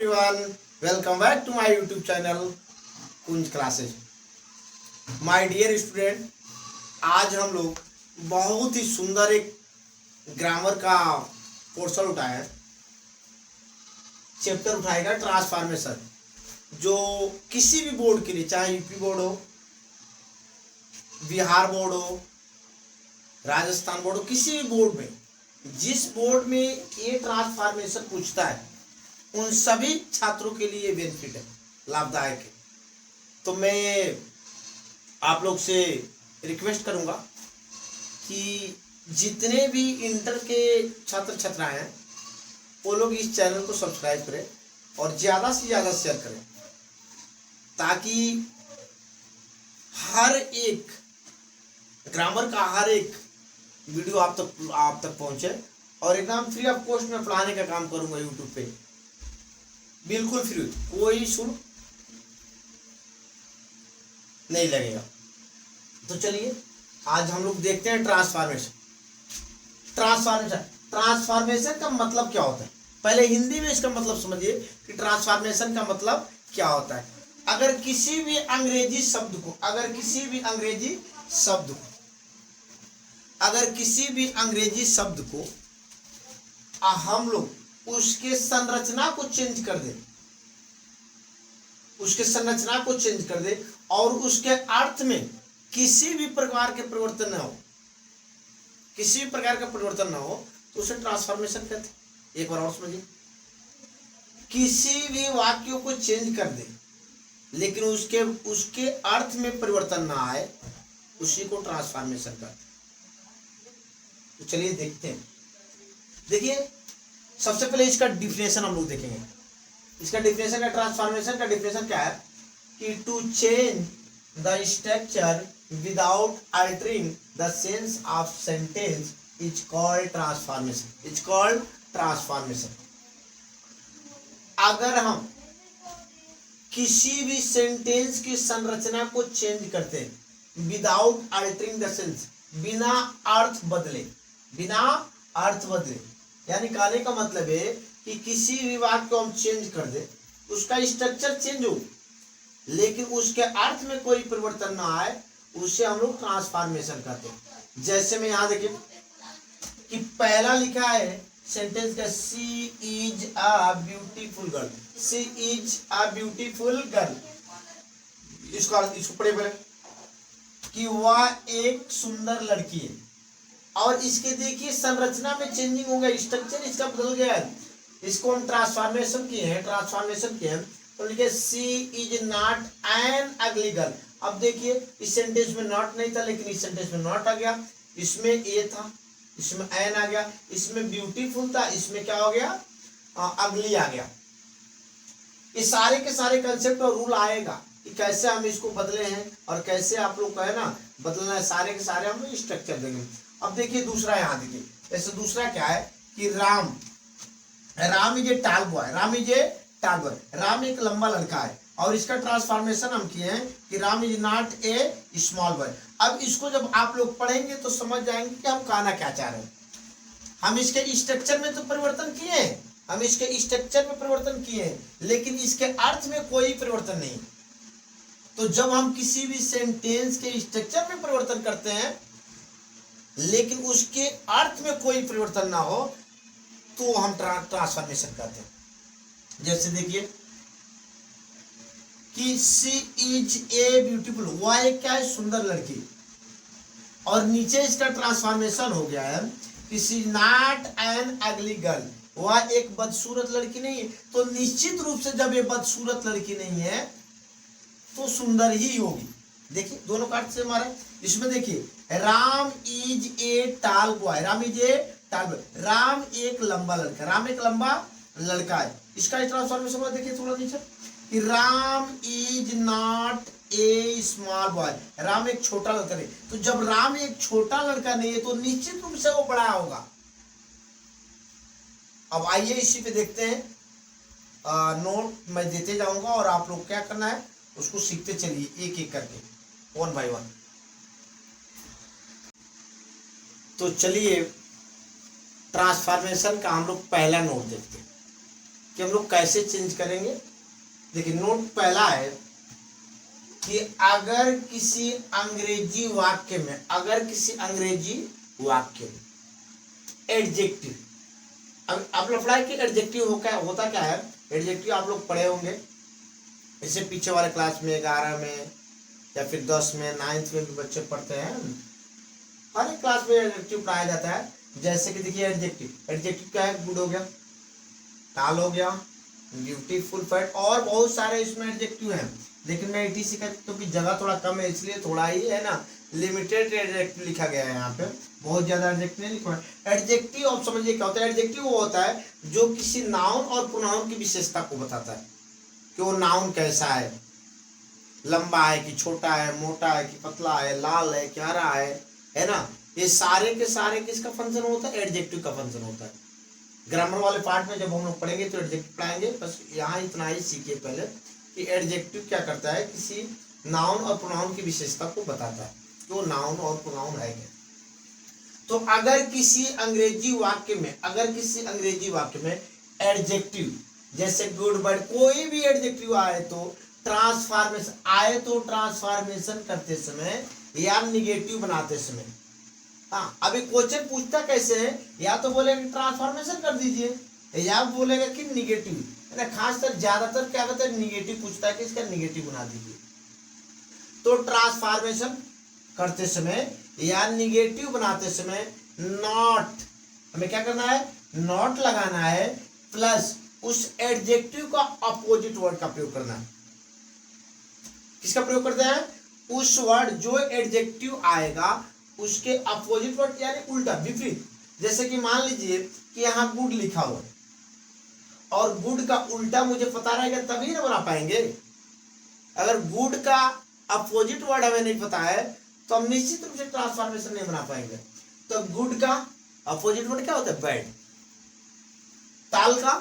everyone, welcome back to my YouTube channel Kunj classes. My dear student, आज हम लोग बहुत ही सुंदर एक ग्रामर का पोर्शन उठाया है। चैप्टर उठाएगा ट्रांसफॉर्मेशन, जो किसी भी बोर्ड के लिए, चाहे यूपी बोर्ड हो, बिहार बोर्ड हो, राजस्थान बोर्ड हो, किसी भी बोर्ड में, जिस बोर्ड में ये ट्रांसफॉर्मेशन पूछता है उन सभी छात्रों के लिए बेनिफिट है, लाभदायक है। तो मैं आप लोग से रिक्वेस्ट करूंगा कि जितने भी इंटर के छात्र छात्राएं हैं वो लोग इस चैनल को सब्सक्राइब करें और ज़्यादा से ज़्यादा शेयर करें, ताकि हर एक ग्रामर का हर एक वीडियो आप तक पहुंचे। और एकदम फ्री ऑफ कॉस्ट में पढ़ाने का काम करूंगा यूट्यूब पे, बिल्कुल फ्री, कोई शुल्क नहीं लगेगा। तो चलिए आज हम लोग देखते हैं ट्रांसफॉर्मेशन। ट्रांसफॉर्मेशन का मतलब क्या होता है, पहले हिंदी में इसका मतलब समझिए कि ट्रांसफॉर्मेशन का मतलब क्या होता है। अगर किसी भी अंग्रेजी शब्द को हम लोग उसके संरचना को चेंज कर दे और उसके अर्थ में किसी भी प्रकार के परिवर्तन ना हो, तो उसे ट्रांसफॉर्मेशन कहते हैं। एक बार और समझिए, किसी भी वाक्यों को चेंज कर दे लेकिन उसके अर्थ में परिवर्तन ना आए, उसी को ट्रांसफॉर्मेशन कहते हैं। तो चलिए देखते हैं। देखिए, सबसे पहले इसका डिफिनेशन हम लोग देखेंगे। इसका डिफिनेशन का, ट्रांसफॉर्मेशन का डिफिनेशन क्या है कि to change the structure without altering the sense of sentence is called transformation. अगर हम किसी भी सेंटेंस की संरचना को चेंज करते हैं विदाउट अल्टरिंग द सेंस, बिना अर्थ बदले, यानी कहने का मतलब है कि किसी भी वाक्य को हम चेंज कर दे, उसका स्ट्रक्चर चेंज हो लेकिन उसके अर्थ में कोई परिवर्तन ना आए, उसे हम लोग ट्रांसफॉर्मेशन कहते हैं। जैसे में यहां देखिए कि पहला लिखा है सेंटेंस का, she is a beautiful girl. इसको पढ़े पहले कि वह एक सुंदर लड़की है। और इसके देखिए संरचना में चेंजिंग हो गया, स्ट्रक्चर इसका बदल गया है। इसको हम ट्रांसफॉर्मेशन किए हैं। तो लिखे शी इज नॉट एन अगली गर्ल। अब देखिए इस सेंटेंस में नॉट नहीं था लेकिन इस सेंटेंस में नॉट आ गया, इसमें ए था, इसमें एन आ गया, इसमें ब्यूटीफुल था, इसमें क्या हो गया, अगली आ गया। ये सारे के सारे कंसेप्ट और रूल आएगा कि कैसे हम इसको बदले हैं और कैसे आप लोग को है ना बदलना है। सारे के सारे हम लोग स्ट्रक्चर देंगे। अब देखिए दूसरा, यहाँ देखिए जैसे दूसरा क्या है कि Ram is a tall boy. Ram एक लंबा लड़का है और इसका ट्रांसफॉर्मेशन हम किए हैं कि Ram is not a small boy. अब इसको जब आप लोग पढ़ेंगे तो समझ जाएंगे कि हम कहना क्या चाह रहे हैं। हम इसके स्ट्रक्चर में तो परिवर्तन किए हैं, लेकिन इसके अर्थ में कोई परिवर्तन नहीं। तो जब हम किसी भी सेंटेंस के स्ट्रक्चर में परिवर्तन करते हैं लेकिन उसके अर्थ में कोई परिवर्तन ना हो, तो हम ट्रांसफॉर्मेशन करते हैं। जैसे देखिए कि शी इज ए ब्यूटीफुल, वह एक क्या है, सुंदर लड़की। और नीचे इसका ट्रांसफॉर्मेशन हो गया है कि शी नॉट एन अगली गर्ल, वह एक बदसूरत लड़की नहीं है। तो निश्चित रूप से जब ये बदसूरत लड़की नहीं है तो सुंदर ही होगी। देखिए दोनों का अर्थ से हमारा इसमें देखिए Ram is a tall boy, Ram एक लंबा लड़का है। इसका ट्रांसफॉर्मेशन हुआ, देखिए थोड़ा नीचे कि Ram is not a small boy, Ram एक छोटा लड़का नहीं। तो जब राम एक छोटा लड़का नहीं है तो निश्चित रूप से वो बड़ा होगा। अब आइए इसी पे देखते हैं, नोट मैं देते जाऊंगा और आप लोग क्या करना है उसको सीखते चलिए एक एक करके, 1 by 1। तो चलिए ट्रांसफॉर्मेशन का हम लोग पहला नोट देखते हैं। कि हम लोग कैसे चेंज करेंगे। देखिए नोट पहला है कि अगर किसी अंग्रेजी वाक्य में, अगर किसी अंग्रेजी वाक्य में एडजेक्टिव, अब आप लोग पढ़ा है कि एडजेक्टिव होता क्या है। एडजेक्टिव आप लोग पढ़े होंगे, इससे पीछे वाले क्लास में 11 में या फिर 10 में 9th में भी बच्चे पढ़ते हैं, हर एक क्लास में एडजेक्टिव पढ़ाया जाता है। जैसे कि देखिए एडजेक्टिव क्या है, गुड हो गया, टाल हो गया, ब्यूटीफुल, फैट, और बहुत सारे इसमें एडजेक्टिव हैं। लेकिन मैं ETC का क्योंकि जगह थोड़ा कम है इसलिए थोड़ा ही है ना लिमिटेड एडजेक्टिव लिखा गया है यहाँ पे, बहुत ज्यादा एडजेक्टिव नहीं लिखा है। एडजेक्टिव आप समझिए क्या होता है। एडजेक्टिव वो होता है जो किसी नाउन और प्रोनाउन की विशेषता को बताता है कि वो नाउन कैसा है, लंबा है कि छोटा है, मोटा है कि पतला है, लाल है कि हरा है ना। ये सारे के सारे किसका फंक्शन होता है, एडजेक्टिव का फंक्शन होता है। ग्रामर वाले पार्ट में जब हम लोग पढ़ेंगे तो एडजेक्टिव पढ़ाएंगे, बस यहाँ इतना ही सीखिए पहले कि एडजेक्टिव क्या करता है, किसी नाउन और प्रोनाउन की विशेषता को बताता है कि वो नाउन और प्रोनाउन है क्या। तो अगर किसी अंग्रेजी वाक्य में, अगर किसी अंग्रेजी वाक्य में एडजेक्टिव जैसे गुड, बड, कोई भी एडजेक्टिव आए तो ट्रांसफॉर्मेशन करते समय या निगेटिव बनाते समय, हाँ अभी क्वेश्चन पूछता कैसे है, या तो बोलेगा ट्रांसफॉर्मेशन कर दीजिए या बोलेगा कि निगेटिव, खासकर ज्यादातर क्या कहते हैं निगेटिव पूछता है कि इसका निगेटिव बना दीजिए। तो ट्रांसफॉर्मेशन करते समय या निगेटिव बनाते समय नॉट, हमें क्या करना है, नॉट लगाना है, प्लस उस एडजेक्टिव का अपोजिट वर्ड का प्रयोग करना है। किसका प्रयोग करते हैं, उस वर्ड जो एडजेक्टिव आएगा उसके अपोजिट वर्ड यानी उल्टा, विपरीत। जैसे कि मान लीजिए कि यहाँ गुड लिखा हुआ है और गुड का उल्टा मुझे पता रहेगा तभी ना बना पाएंगे। अगर गुड का अपोजिट वर्ड हमें नहीं पता है तो हम निश्चित रूप से ट्रांसफॉर्मेशन नहीं बना पाएंगे। तो गुड का अपोजिट वर्ड क्या होता है, बैड। ताल का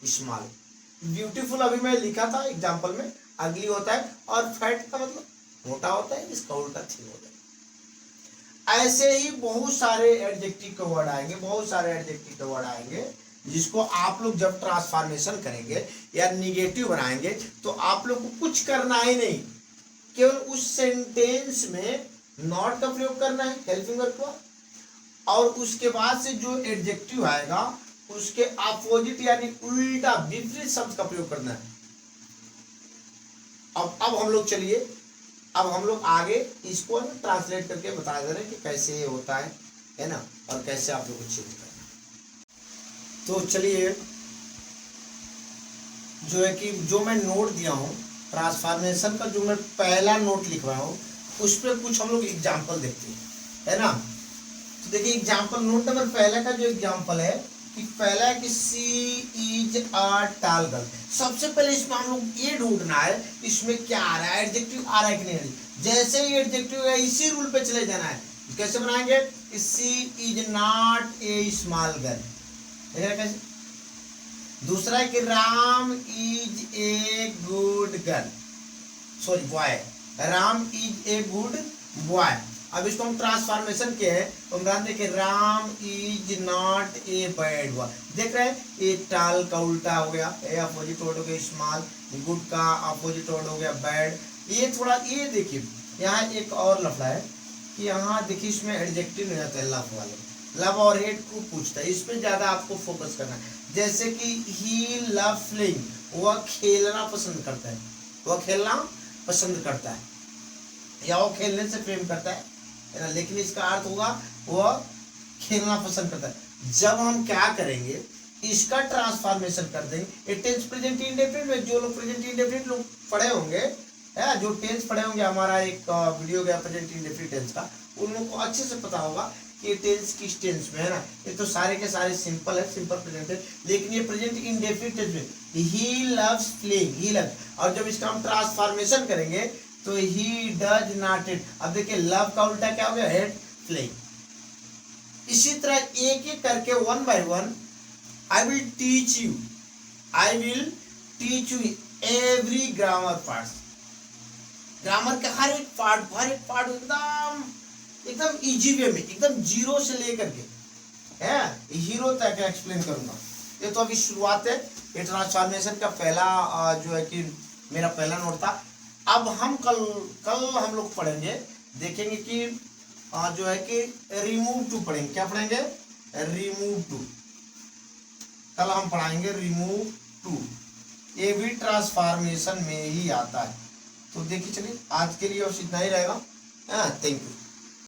स्मॉल। ब्यूटीफुल अभी मैं लिखा था एग्जांपल में, अगली होता है, और फैट का मतलब मोटा होता है, इसका उल्टा थिन होता है। ऐसे ही बहुत सारे एडजेक्टिव के वर्ड आएंगे, बहुत सारे एडजेक्टिव के वर्ड आएंगे जिसको आप लोग जब ट्रांसफॉर्मेशन करेंगे या निगेटिव बनाएंगे तो आप लोग को कुछ करना ही नहीं, केवल उस सेंटेंस में नॉट का प्रयोग करना है, हेल्पिंग वर्ब का, और उसके बाद से जो एडजेक्टिव आएगा उसके अपोजिट यानी उल्टा विपरीत शब्द का प्रयोग करना है। अब हम लोग चलिए, अब हम लोग आगे इसको ट्रांसलेट करके बता दे रहे हैं कि कैसे ये होता है ना, और कैसे आप लोग को चेंज करना है। तो चलिए, जो है कि जो मैं नोट दिया हूँ ट्रांसफॉर्मेशन का, जो मैं पहला नोट लिख रहा हूँ उस पर कुछ हम लोग एग्जाम्पल देखते हैं, है ना। तो देखिए एग्जाम्पल, नोट नंबर पहले का जो एग्जाम्पल है कि पहला है कि सी इज अ टाल गर्ल। सबसे पहले इसमें हम लोग ये ढूंढना है इसमें क्या आ रहा है, एडजेक्टिव आ रहा है कि नहीं आ रही। जैसे ही एडजेक्टिव है इसी रूल पे चले जाना है। कैसे बनाएंगे, she is not a small girl, कैसे। दूसरा है कि Ram is a good girl, sorry boy, Ram is a good boy. अब इसको हम ट्रांसफॉर्मेशन के हैं तो हम जानते हैं कि Ram is not a bad boy. देख रहे हैं ये टाल का उल्टा हो गया, ए अपोजिट वर्ड हो गया स्मॉल, गुड का अपोजिट वर्ड हो गया बैड। ये थोड़ा ये देखिए यहाँ एक और लफड़ा है कि यहाँ देखिए इसमें एडजेक्टिव नहीं आता है, लव वाले, लव और हेट को पूछता है, इसमें ज्यादा आपको फोकस करना है। जैसे कि ही लव प्लेइंग, वह खेलना पसंद करता है, वह खेलना पसंद करता है या वो खेलने से प्रेम करता है ना, लेकिन इसका अर्थ होगा वह खेलना पसंद करता है। जब हम क्या करेंगे, इसका ट्रांसफॉर्मेशन कर देंगे। टेंस प्रेजेंट इंडेफिनिट में जो लोग प्रेजेंट इंडेफिनिट लोग पढ़े होंगे, है जो टेंस पढ़े होंगे, हमारा एक वीडियो गया प्रेजेंट इंडेफिनिट टेंस का, उन लोगों को अच्छे से पता होगा कि टेंस किस टेंस में है ना। ये तो सारे के सारे सिंपल है, सिंपल प्रेजेंट है, लेकिन ये प्रेजेंट इंडेफिनिट टेंस में he loves playing, he love, और जब इसका हम ट्रांसफॉर्मेशन करेंगे तो ही डज नॉट इट। अब देखिए लव का उल्टा क्या हो गया, हेट प्लेइंग। इसी तरह एक एक करके one by one I will teach you every grammar part. Grammar के हर एक पार्ट एकदम इजी वे में, एकदम जीरो से लेकर के है हीरो तक एक्सप्लेन करूंगा। ये तो अभी शुरुआत है, ये ट्रांसफॉर्मेशन का पहला जो है कि मेरा पहला नोट था। अब हम कल हम लोग पढ़ेंगे, देखेंगे कि जो है कि रिमूव टू पढ़ेंगे। क्या पढ़ेंगे? Remove to. कल हम पढ़ाएंगे रिमूव टू, ये भी ट्रांसफॉर्मेशन में ही आता है। तो देखिए चलिए आज के लिए बस इतना ही रहेगा। हाँ, थैंक यू।